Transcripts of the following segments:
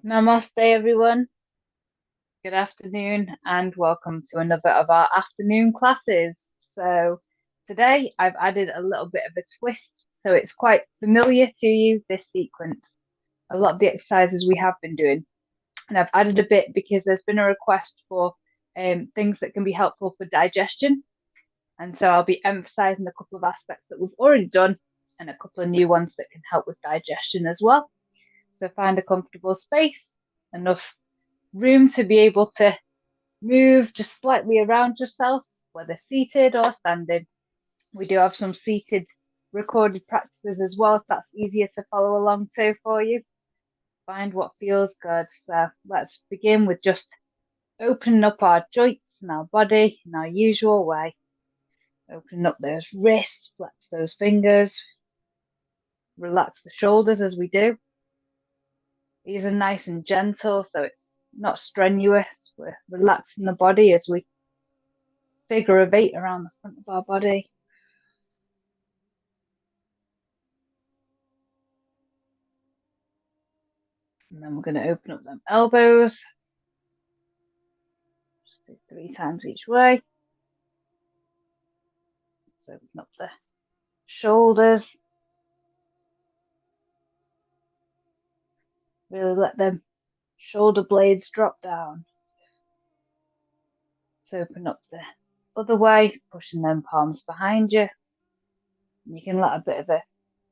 Namaste, everyone. Good afternoon, and welcome to another of our afternoon classes. So, today I've added a little bit of a twist, so it's quite familiar to you, this sequence. A lot of the exercises we have been doing, and I've added a bit because there's been a request for things that can be helpful for digestion. And so I'll be emphasizing a couple of aspects that we've already done and a couple of new ones that can help with digestion as well. So, find a comfortable space, enough room to be able to move just slightly around yourself, whether seated or standing. We do have some seated recorded practices as well, if that's easier to follow along too for you. Find what feels good. So let's begin with just opening up our joints and our body in our usual way. Opening up those wrists, flex those fingers, relax the shoulders as we do. These are nice and gentle, so it's not strenuous. We're relaxing the body as we figure of 8 around the front of our body. And then we're going to open up them elbows. Just do 3 times each way. So open up the shoulders. Really let them shoulder blades drop down. So open up the other way, pushing them palms behind you. And you can let a bit of a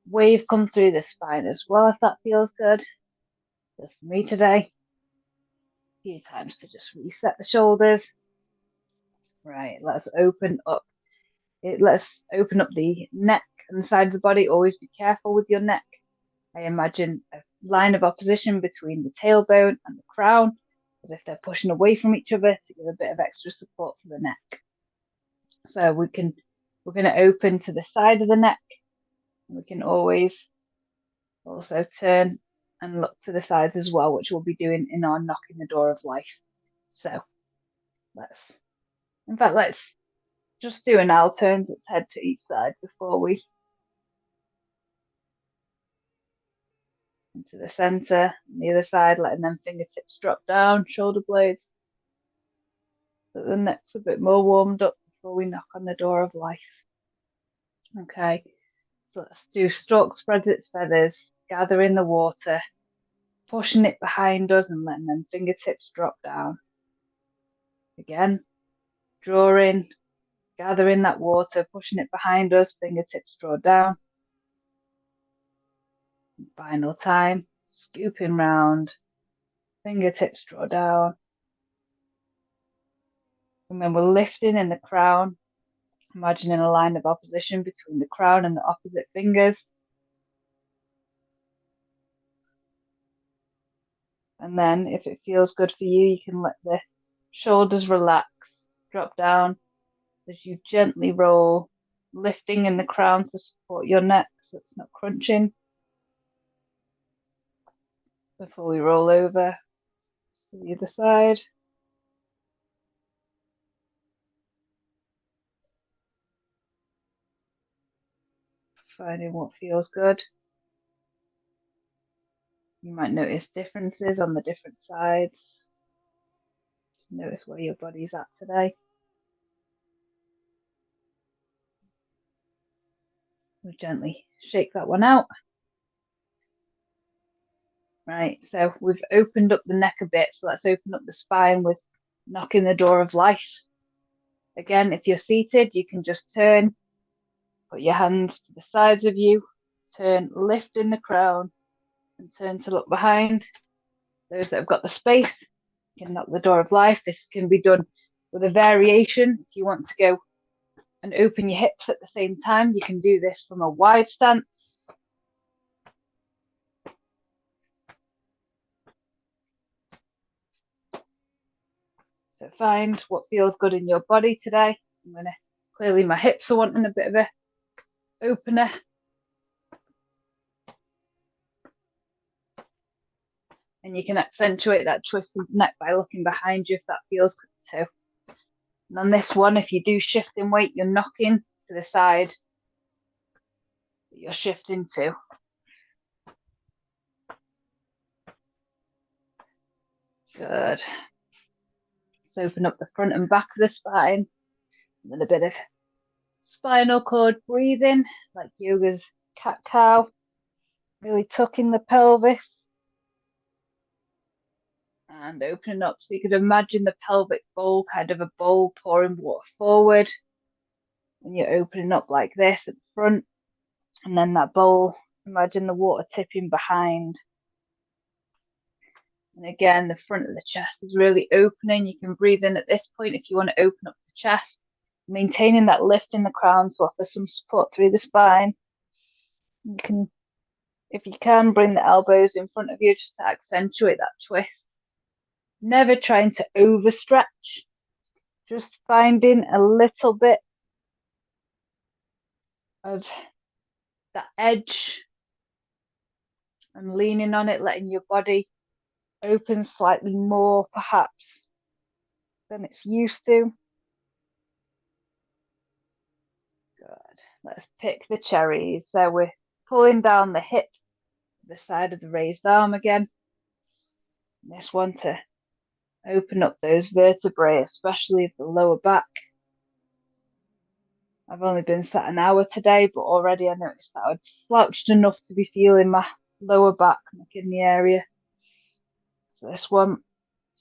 wave come through the spine as well if that feels good. Just for me today. A few times to just reset the shoulders. Right, let's open up. Let's open up the neck and the side of the body. Always be careful with your neck. I imagine a line of opposition between the tailbone and the crown, as if they're pushing away from each other to give a bit of extra support for the neck. So we're going to open to the side of the neck. We can always also turn and look to the sides as well, which we'll be doing in our knocking the door of life. So let's just do an L, turns its head to each side before we into the center, and the other side, letting them fingertips drop down, shoulder blades, so the neck's a bit more warmed up before we knock on the door of life. Okay, so let's do stork spreads its feathers, gathering the water, pushing it behind us and letting them fingertips drop down. Again, drawing, gathering that water, pushing it behind us, fingertips draw down. Final time, scooping round, fingertips draw down. And then we're lifting in the crown, imagining a line of opposition between the crown and the opposite fingers. And then if it feels good for you, you can let the shoulders relax, drop down as you gently roll, lifting in the crown to support your neck so it's not crunching. Before we roll over to the other side. Finding what feels good. You might notice differences on the different sides. Notice where your body's at today. We'll gently shake that one out. Right, so we've opened up the neck a bit, so let's open up the spine with knocking the door of life. Again, if you're seated, you can just turn, put your hands to the sides of you, turn, lift in the crown, and turn to look behind. Those that have got the space can knock the door of life. This can be done with a variation. If you want to go and open your hips at the same time, you can do this from a wide stance. So find what feels good in your body today. Clearly my hips are wanting a bit of a opener. And you can accentuate that twist of the neck by looking behind you if that feels good too. And on this one, if you do shift in weight, you're knocking to the side that you're shifting to. Good. Let's open up the front and back of the spine. And then a bit of spinal cord breathing, like yoga's cat-cow. Really tucking the pelvis. And opening up, so you could imagine the pelvic bowl, kind of a bowl pouring water forward. And you're opening up like this at the front. And then that bowl, imagine the water tipping behind. And again, the front of the chest is really opening. You can breathe in at this point if you want to open up the chest, maintaining that lift in the crown to offer some support through the spine. You can, if you can, bring the elbows in front of you just to accentuate that twist. Never trying to overstretch, just finding a little bit of that edge and leaning on it, letting your body open slightly more perhaps than it's used to. Good. Let's pick the cherries. So we're pulling down the hip, the side of the raised arm again. This one to open up those vertebrae, especially the lower back. I've only been sat an hour today, but already I noticed that I'd slouched enough to be feeling my lower back, my kidney area. So this one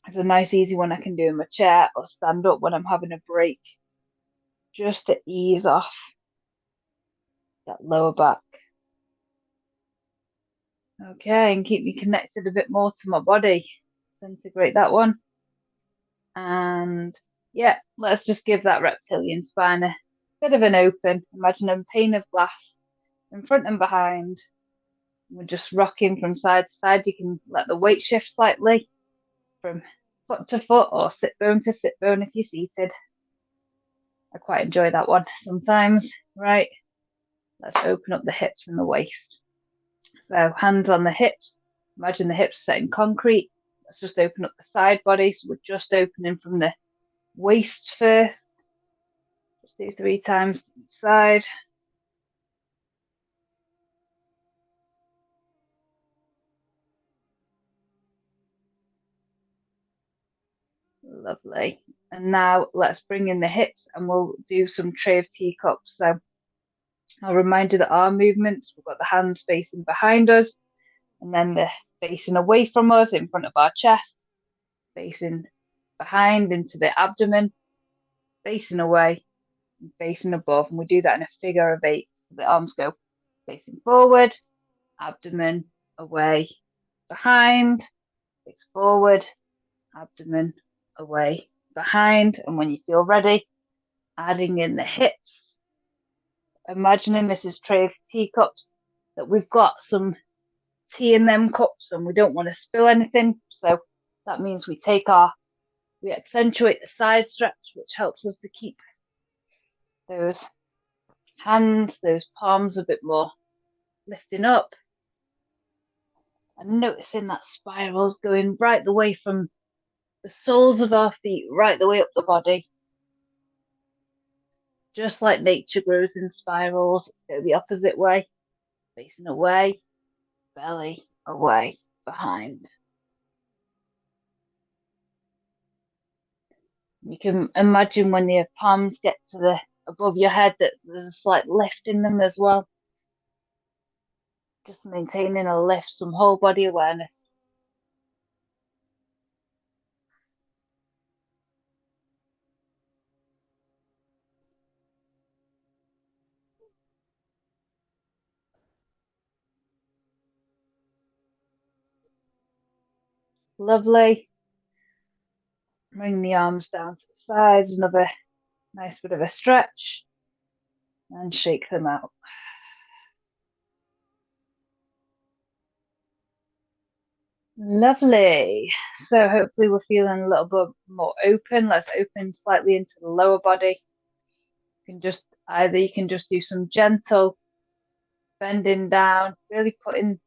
is a nice, easy one I can do in my chair or stand up when I'm having a break, just to ease off that lower back. Okay, and keep me connected a bit more to my body. Let's integrate that one. And yeah, let's just give that reptilian spine a bit of an open. Imagine a pane of glass in front and behind. We're just rocking from side to side. You can let the weight shift slightly from foot to foot or sit bone to sit bone if you're seated. I quite enjoy that one sometimes. Right, let's open up the hips and the waist. So hands on the hips. Imagine the hips set in concrete. Let's just open up the side body. So we're just opening from the waist first. Just do 3 times each side. Lovely. And now let's bring in the hips and we'll do some tray of teacups. So I'll remind you that our movements, we've got the hands facing behind us and then the facing away from us in front of our chest, facing behind into the abdomen, facing away and facing above. And we do that in a figure of 8. So the arms go facing forward, abdomen away, behind, face forward, abdomen away, behind. And when you feel ready, adding in the hips, imagining this is tray of teacups, that we've got some tea in them cups and we don't want to spill anything. So that means we accentuate the side stretch, which helps us to keep those hands, those palms a bit more lifting up. And noticing that spirals going right the way from the soles of our feet, right the way up the body. Just like nature grows in spirals, let's go the opposite way, facing away, belly away, behind. You can imagine when your palms get to the above your head that there's a slight lift in them as well. Just maintaining a lift, some whole body awareness. Lovely. Bring the arms down to the sides, another nice bit of a stretch, and shake them out. Lovely. So hopefully we're feeling a little bit more open. Let's open slightly into the lower body. You can just do some gentle bending down, really putting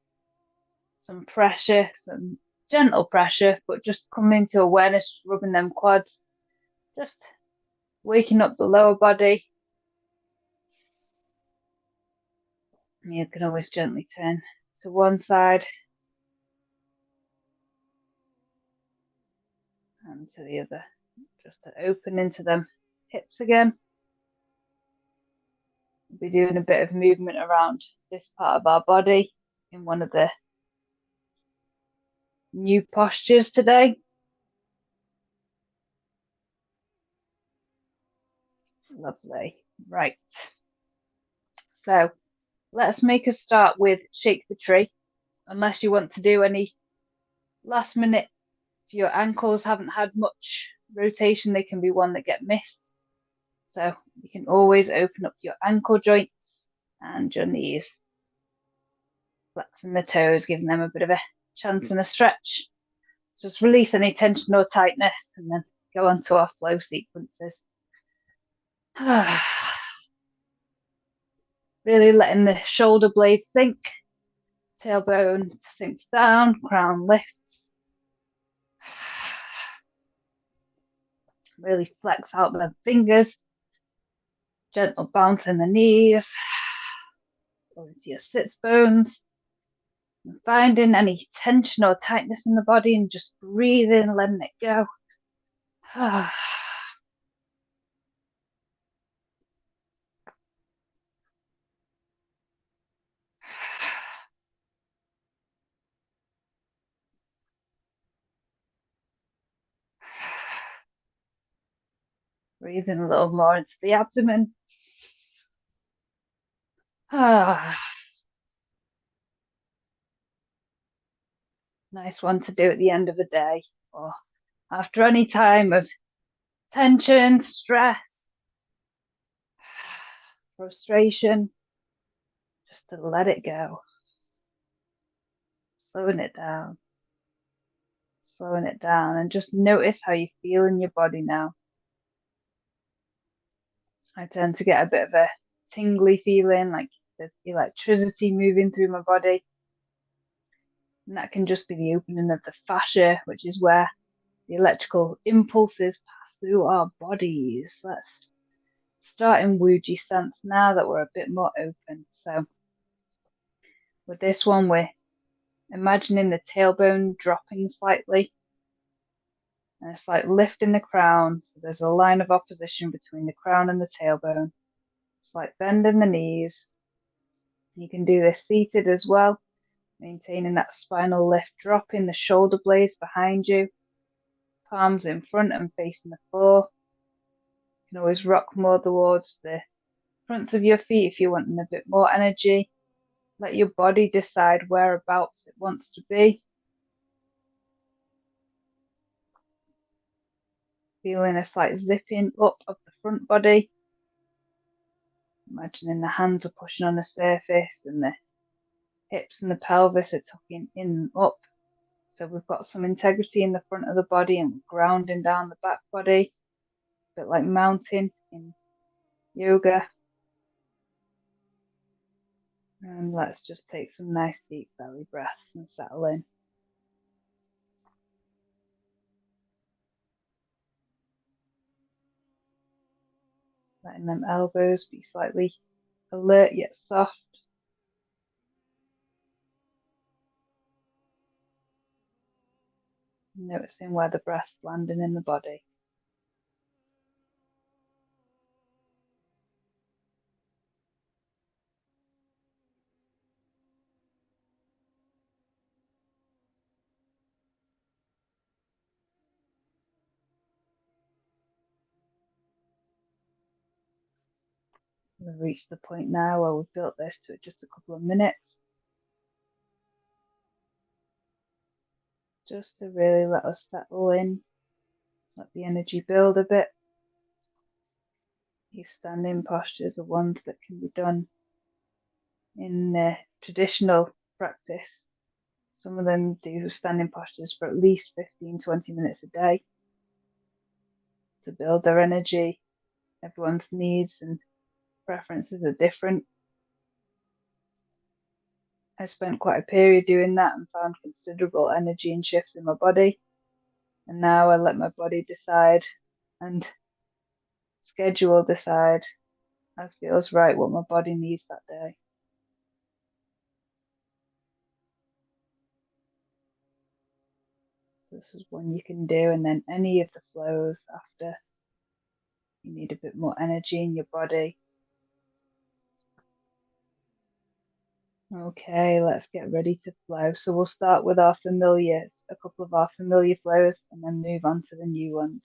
some pressure, some gentle pressure, but just coming into awareness, rubbing them quads, just waking up the lower body. You can always gently turn to one side. and to the other, just to open into them hips again. We'll be doing a bit of movement around this part of our body in one of the new postures today. Lovely. Right. So let's make a start with shake the tree. Unless you want to do any last minute, if your ankles haven't had much rotation, they can be one that get missed. So you can always open up your ankle joints and your knees, flexing the toes, giving them a bit of a chance and a stretch. Just release any tension or tightness and then go on to our flow sequences. Really letting the shoulder blades sink, tailbone sinks down, crown lifts. Really flex out the fingers, gentle bounce in the knees, go into your sits bones, and finding any tension or tightness in the body and just breathing, letting it go. Breathing a little more into the abdomen. Nice one to do at the end of the day or after any time of tension, stress, frustration, just to let it go. Slowing it down, and just notice how you feel in your body now. I tend to get a bit of a tingly feeling, like there's electricity moving through my body. And that can just be the opening of the fascia, which is where the electrical impulses pass through our bodies. Let's start in Wuji stance now that we're a bit more open. So with this one, we're imagining the tailbone dropping slightly and a slight lift in the crown. So there's a line of opposition between the crown and the tailbone. Slight bend in the knees. You can do this seated as well, maintaining that spinal lift, dropping the shoulder blades behind you, palms in front and facing the floor. You can always rock more towards the fronts of your feet if you're wanting a bit more energy. Let your body decide whereabouts it wants to be. Feeling a slight zipping up of the front body. Imagining the hands are pushing on the surface and the hips and the pelvis are tucking in and up. So we've got some integrity in the front of the body and grounding down the back body. A bit like mountain in yoga. And let's just take some nice deep belly breaths and settle in. Letting them elbows be slightly alert yet soft. Noticing where the breath's landing in the body. We've reached the point now where we've built this to just a couple of minutes. Just to really let us settle in, let the energy build a bit. These standing postures are ones that can be done in traditional practice. Some of them do standing postures for at least 15-20 minutes a day to build their energy. Everyone's needs and preferences are different. I spent quite a period doing that and found considerable energy and shifts in my body. And now I let my body decide and schedule decide as feels right what my body needs that day. this is one you can do, and then any of the flows after you need a bit more energy in your body. Okay, let's get ready to flow. So we'll start with our familiars, a couple of our familiar flows, and then move on to the new ones.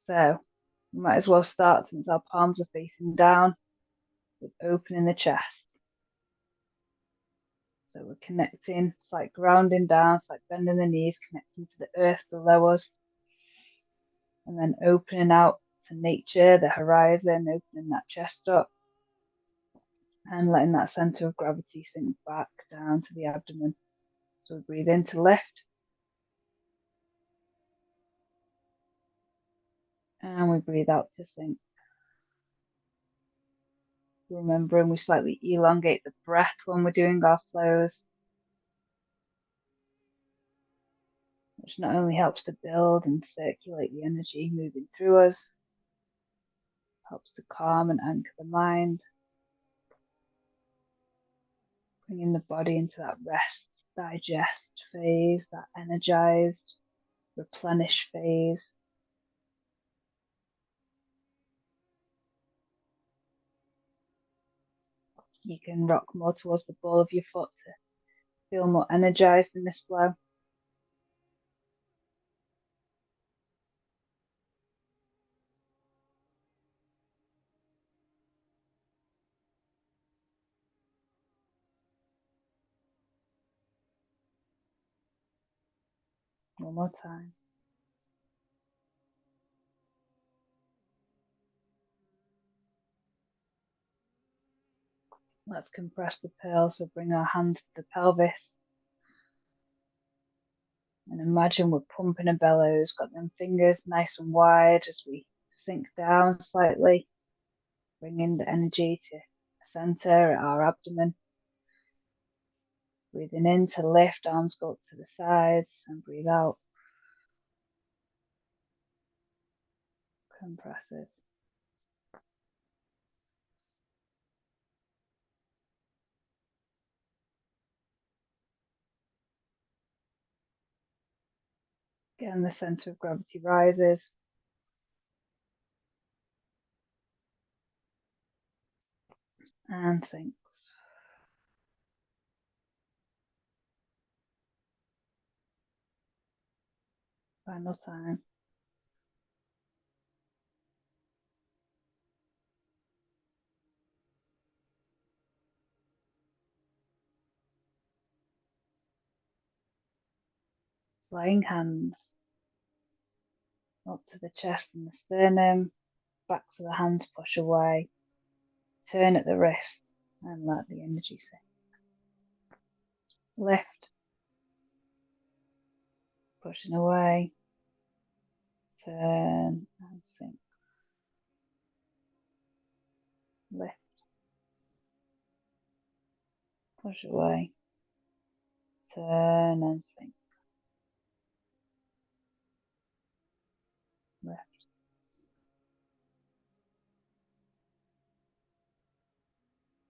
So we might as well start, since our palms are facing down, with opening the chest. So we're connecting, it's like grounding down, it's like bending the knees, connecting to the earth below us, and then opening out to nature, the horizon, opening that chest up, and letting that center of gravity sink back down to the abdomen. So we breathe in to lift, and we breathe out to sink. Remembering we slightly elongate the breath when we're doing our flows, which not only helps to build and circulate the energy moving through us, helps to calm and anchor the mind, bringing the body into that rest, digest phase, that energized, replenish phase. You can rock more towards the ball of your foot to feel more energized in this flow. One more time. Let's compress the pearls, so bring our hands to the pelvis. And imagine we're pumping a bellows, got them fingers nice and wide as we sink down slightly, bringing the energy to the center at our abdomen. Breathing in to lift, arms go up to the sides, and breathe out. Compress it. Again, the center of gravity rises. And sinks. Final time. Flying hands up to the chest and the sternum, back to the hands, push away, turn at the wrist, and let the energy sink. Lift, pushing away, turn and sink. Lift, push away, turn and sink. Lift.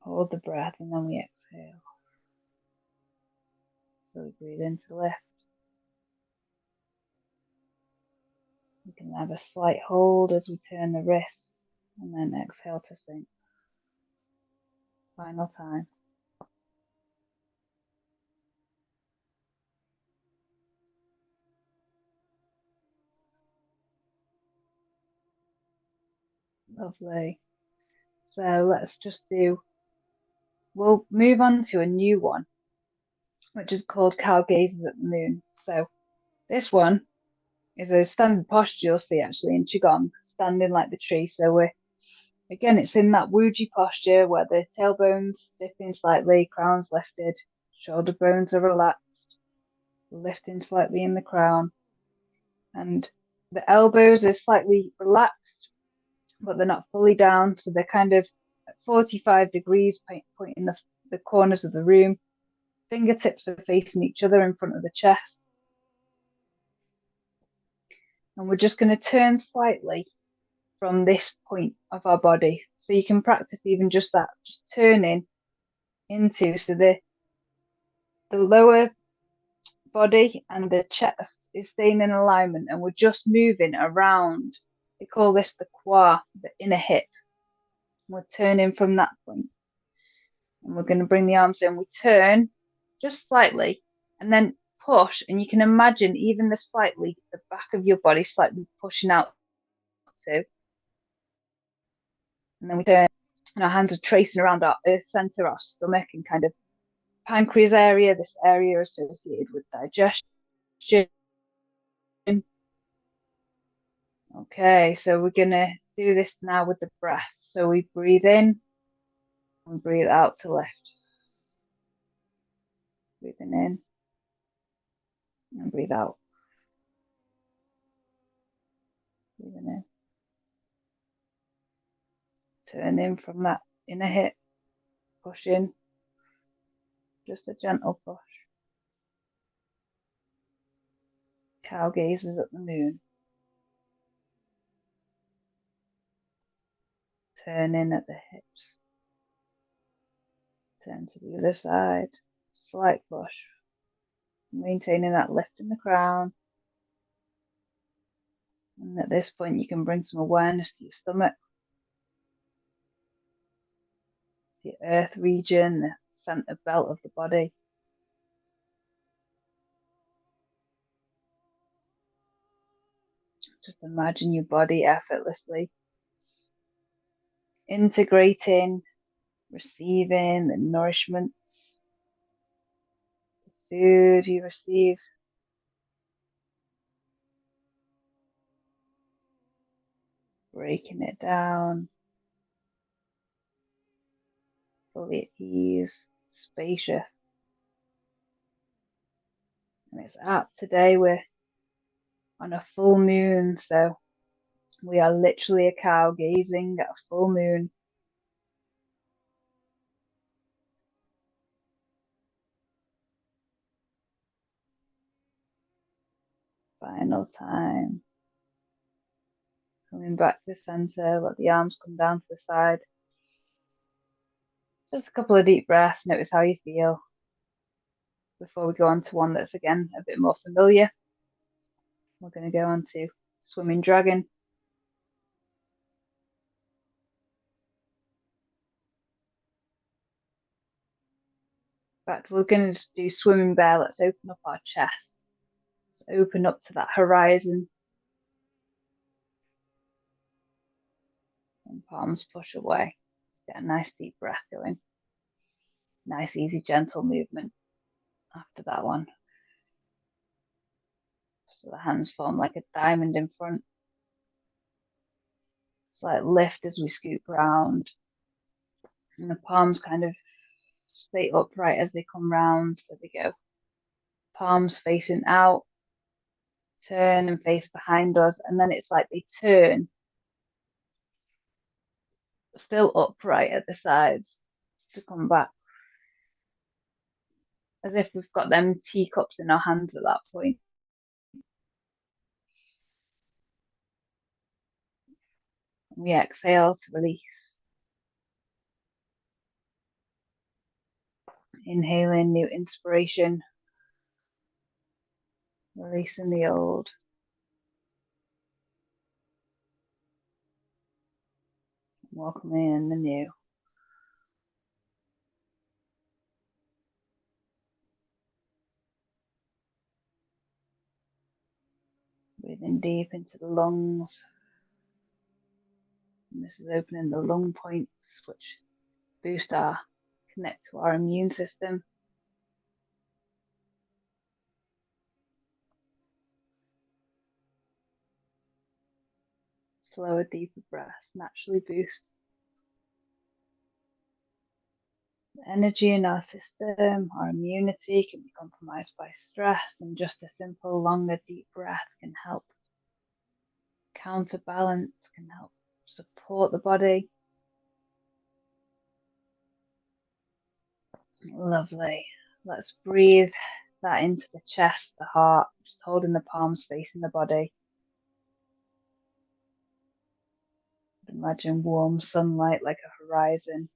Hold the breath and then we exhale. So we breathe into lift. We can have a slight hold as we turn the wrists and then exhale to sink. Final time. Lovely. So let's just we'll move on to a new one, which is called Cow Gazes at the Moon. So this one is a standard posture you'll see actually in Qigong, standing like the tree. So it's in that Wuji posture where the tailbone's dipping slightly, crown's lifted, shoulder bones are relaxed, lifting slightly in the crown, and the elbows are slightly relaxed, but they're not fully down. So they're kind of at 45 degrees, pointing the corners of the room. Fingertips are facing each other in front of the chest. And we're just going to turn slightly from this point of our body. So you can practice even just that, just turning into, so the lower body and the chest is staying in alignment and we're just moving around. We call this the Qi, the inner hip. We're turning from that point. And we're going to bring the arms in. We turn just slightly and then push. And you can imagine even the back of your body slightly pushing out too. And then we turn and our hands are tracing around our earth center, our stomach, and kind of pancreas area, this area associated with digestion. Okay, so we're going to do this now with the breath. So we breathe in and breathe out to lift. Breathing in and breathe out. Breathing in. Turn in from that inner hip. Push in. Just a gentle push. Cow gazes at the moon. Turn in at the hips. Turn to the other side. Slight push. Maintaining that lift in the crown. And at this point, you can bring some awareness to your stomach, to your earth region, the center belt of the body. Just imagine your body effortlessly integrating, receiving the nourishments, the food you receive. Breaking it down, fully at ease, spacious. And it's up today, we're on a full moon, so we are literally a cow gazing at a full moon. Final time. Coming back to the center, let the arms come down to the side. Just a couple of deep breaths, notice how you feel before we go on to one that's again a bit more familiar. We're going to go on to Swimming Dragon. In fact, we're going to just do Swimming Bear. Let's open up our chest. Let's open up to that horizon. And palms push away. Get a nice deep breath going. Nice, easy, gentle movement after that one. So the hands form like a diamond in front. Slight lift as we scoop round. And the palms kind of stay upright as they come round. So they go palms facing out, turn and face behind us. And then it's like they turn, still upright at the sides to come back. As if we've got them teacups in our hands at that point. We exhale to release. Inhaling new inspiration. Releasing the old. Welcoming in the new. Breathing deep into the lungs. And this is opening the lung points, which connect to our immune system. Slower, deeper breaths naturally boost the energy in our system. Our immunity can be compromised by stress, and just a simple, longer, deep breath can help counterbalance, can help support the body. Lovely. Let's breathe that into the chest, the heart, just holding the palms facing the body. Imagine warm sunlight like a horizon.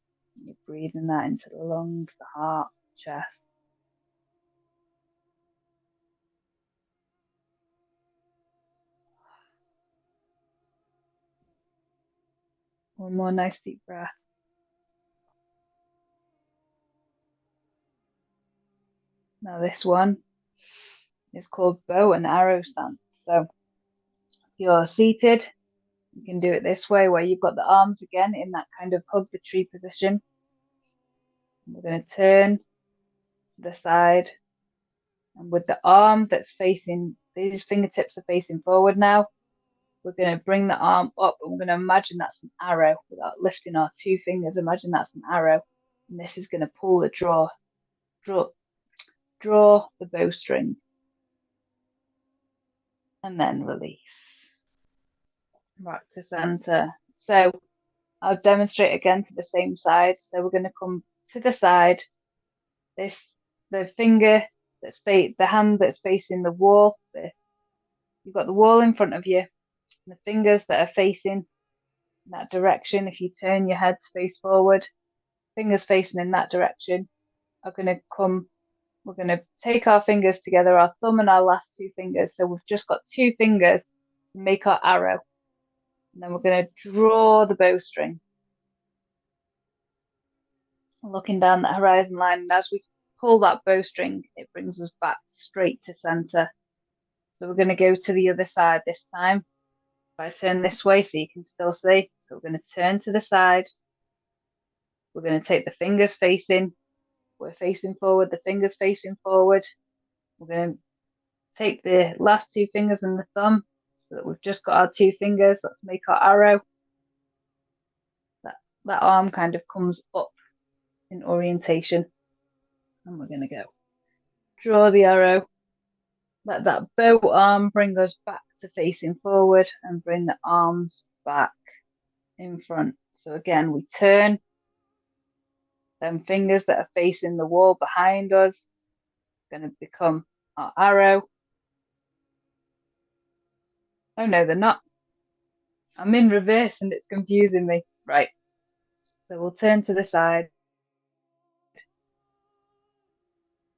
You're breathing that into the lungs, the heart, chest. One more nice deep breath. Now this one is called bow and arrow stance. So if you're seated, you can do it this way where you've got the arms again in that kind of hug the tree position. We're going to turn to the side, and with the arm that's facing, these fingertips are facing forward now. We're going to bring the arm up, and we're going to imagine that's an arrow without lifting our two fingers. Imagine that's an arrow, and this is going to pull the draw the bowstring, and then release back to center. So I'll demonstrate again to the same side. So we're going to come to the side. The finger the hand that's facing the wall. You've got the wall in front of you, and the fingers that are facing in that direction. If you turn your head to face forward, fingers facing in that direction are going to come. We're going to take our fingers together, our thumb and our last two fingers. So we've just got two fingers to make our arrow. And then we're going to draw the bowstring, looking down that horizon line. And as we pull that bowstring, it brings us back straight to center. So we're going to go to the other side this time. If I turn this way so you can still see. So we're going to turn to the side. We're going to take the fingers facing. We're facing forward, the fingers facing forward. We're going to take the last two fingers and the thumb so that we've just got our two fingers. Let's make our arrow. That arm kind of comes up in orientation. And we're going to go draw the arrow. Let that bow arm bring us back to facing forward and bring the arms back in front. So again, we turn. Them fingers that are facing the wall behind us going to become our arrow. Oh no, they're not. I'm in reverse and it's confusing me. Right. So we'll turn to the side.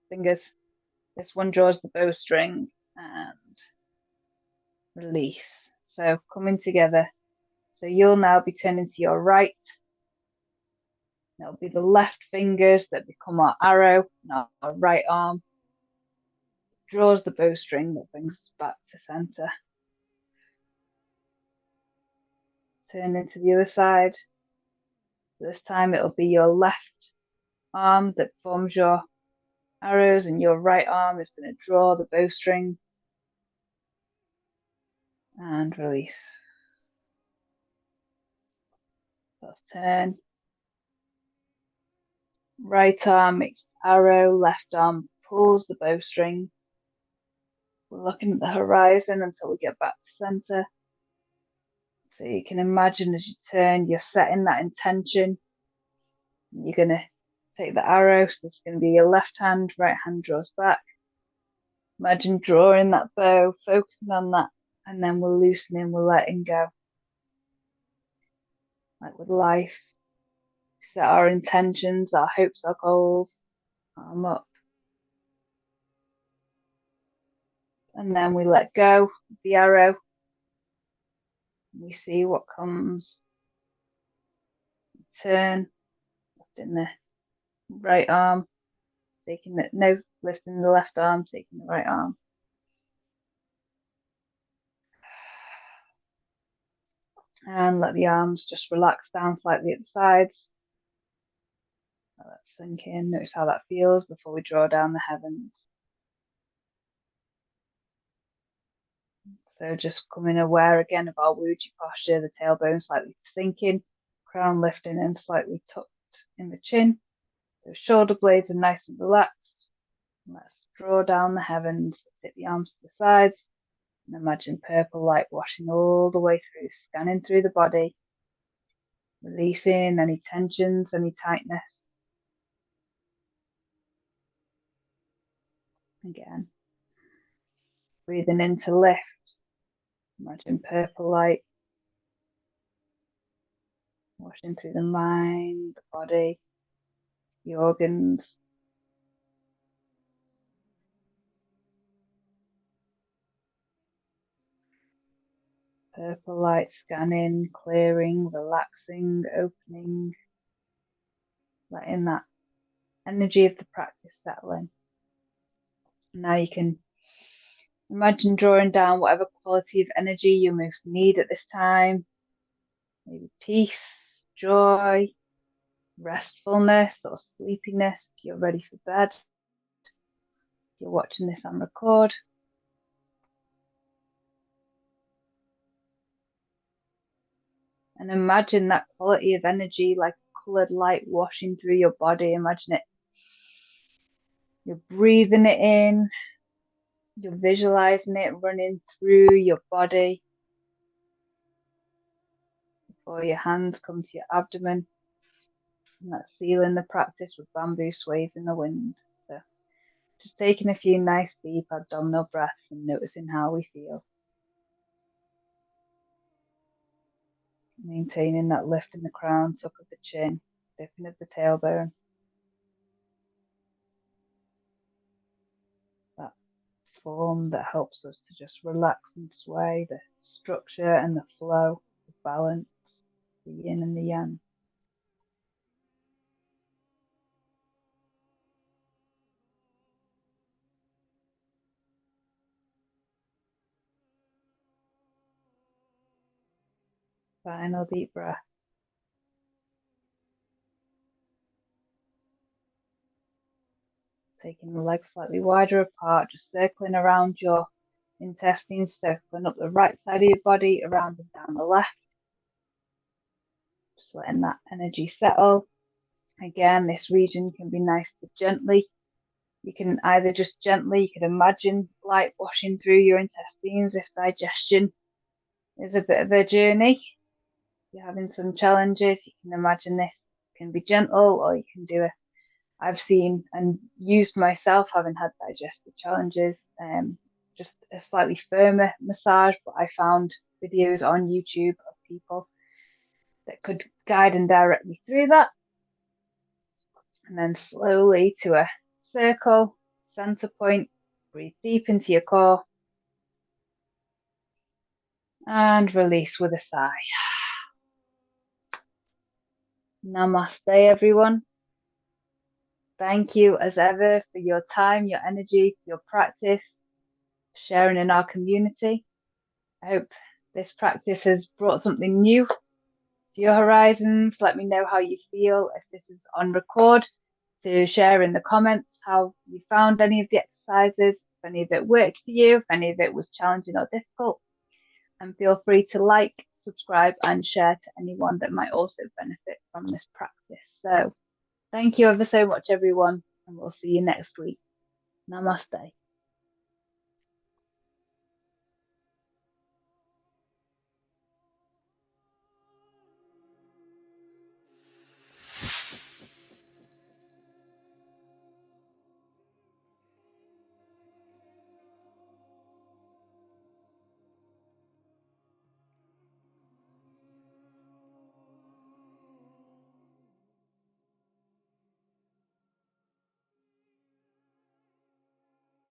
Fingers. This one draws the bowstring and release. So coming together. So you'll now be turning to your right. That'll be the left fingers that become our arrow. And our right arm draws the bowstring that brings us back to center. Turn into the other side. This time it'll be your left arm that forms your arrows, and your right arm is going to draw the bowstring and release. Let's turn. Right arm makes the arrow, left arm pulls the bowstring. We're looking at the horizon until we get back to center. So you can imagine as you turn, you're setting that intention. You're going to take the arrow, so this is going to be your left hand, right hand draws back. Imagine drawing that bow, focusing on that, and then we're loosening, we're letting go. Like with life, set our intentions, our hopes, our goals, arm up. And then we let go of the arrow. We see what comes. Turn, lifting the right arm, lifting the left arm, taking the right arm. And let the arms just relax down slightly at the sides. Let that sink in. Notice how that feels before we draw down the heavens. So just becoming aware again of our Wuji posture, the tailbone slightly sinking, crown lifting and slightly tucked in the chin. The shoulder blades are nice and relaxed. And let's draw down the heavens. Take the arms to the sides and imagine purple light washing all the way through, scanning through the body, releasing any tensions, any tightness. Again, breathing in to lift. Imagine purple light washing through the mind, the body, the organs. Purple light scanning, clearing, relaxing, opening, letting that energy of the practice settle in. Now you can imagine drawing down whatever quality of energy you most need at this time. Maybe peace, joy, restfulness, or sleepiness if you're ready for bed. If you're watching this on record. And imagine that quality of energy like coloured light washing through your body. Imagine it. You're breathing it in. You're visualizing it running through your body before your hands come to your abdomen. And that's sealing the practice with bamboo sways in the wind. So just taking a few nice deep abdominal breaths and noticing how we feel. Maintaining that lift in the crown, tuck of the chin, dipping of the tailbone. That form that helps us to just relax and sway, the structure and the flow, the balance, the yin and the yang. Final deep breath. Taking the legs slightly wider apart, just circling around your intestines, circling up the right side of your body, around and down the left. Just letting that energy settle. Again, this region can be nice to gently. You can either just gently, you can imagine light washing through your intestines if digestion is a bit of a journey. If you're having some challenges, you can imagine this can be gentle, or you can do a I've seen and used myself having had digestive challenges, just a slightly firmer massage, but I found videos on YouTube of people that could guide and direct me through that. And then slowly to a circle, center point, breathe deep into your core and release with a sigh. Namaste, everyone. Thank you as ever for your time, your energy, your practice, sharing in our community. I hope this practice has brought something new to your horizons. Let me know how you feel if this is on record, to share in the comments how you found any of the exercises, if any of it worked for you, if any of it was challenging or difficult. And feel free to like, subscribe, and share to anyone that might also benefit from this practice. So thank you ever so much, everyone, and we'll see you next week. Namaste.